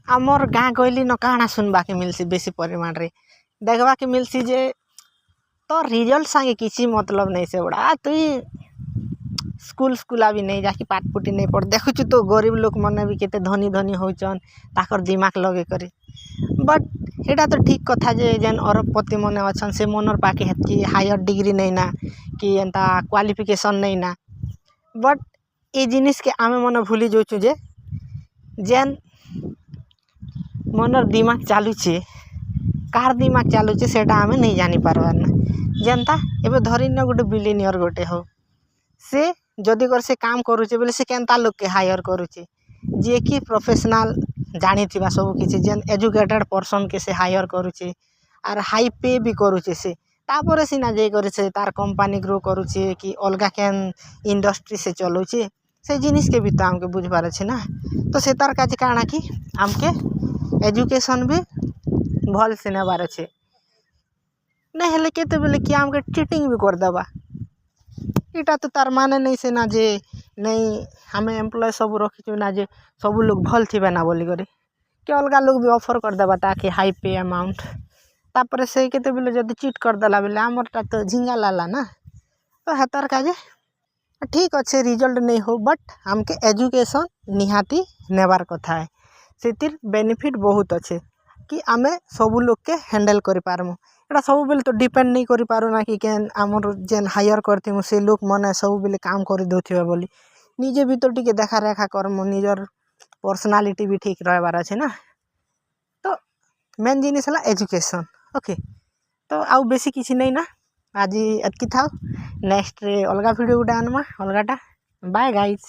आमर गाँ गहली न काଣା सुनबाके मिलसी बेसी परिमाण रे देखबाके मिलसी जे तो रिजल्ट संगे किसी मतलब नहीं से बड़ा तुई स्कूल भी नहीं जाकि पाठ पुटी नहीं पढ़ देखुचु तो गरीब लोक मैंने भी केते धनी धनी होचन ताकर दिमाग लगे करे बट एटा तो ठीक कथा जे जेन अरबपति मन अच्छन से मनर पाके हेतकी हायर डिग्री नहीं ना कि एंता क्वालिफिकेशन नहीं ना बट ए जिनिस के आमे मन भूली जाऊँ जे जेन मनर दिमाग चालुचे कार दिमाग चालुचे सेटा आमे नहीं जानी पारबार ना जेनता एबे धरी न गोटे बिलियनियर गोटे हो से जदि कर से काम करुचे बोले से केनता लोग के हायर करुचे जे कि प्रोफेशनल जानी थिबा सब किछि जेन एजुकेटेड पर्सन के से हायर करुचे आर हाई पे भी करुचे से तापर सिना जे करे से तार कंपनी ग्रो करुचे कि अलगा केन इंडस्ट्री से चलुचे से जिनिस के भी तो हमके बुझबार अछि ना तो से तार काज काना कि हमके एजुकेशन भी भल से नेबार अछि नहीं हेले केते बेले कि हमके चीटिंग भी कर देबा इटा तो तार माने नहीं से ना जे नहीं हमें एम्प्लॉय सब रखी ना जे सब लोग भल थी ना बोली करी कि अलग लोग भी ऑफर कर देबा ताकि हाई पे अमाउंट तापर से केते बेले जदि चीट कर देला बेले हमरटा तो झिंगा लाला ना तो हेतार काजे ठीक अच्छे रिजल्ट नहीं हो बट हमके एजुकेशन निहाती नेबार कथा है सेतिर बेनिफिट बहुत अच्छे कि आमे सब लोग के हैंडल कर पारमु एटा सब बेले तो डिपेंड नहीं करि पारो ना कि केन हमर जेन हायर करथिमु से लोग मने सब बेले काम कर दोथिबे बोली निजे भी तो टिके देखा रेखा करमु निजर पर्सनालिटी भी ठीक रहबार अछि ना तो मेन जिनिस हला एजुकेशन ओके तो आउ बेसी किछि नहीं ना आज एतकी थाओ नेक्स्ट रे अलगा वीडियो गुडा आनमा अलगाटा बाय गाइज।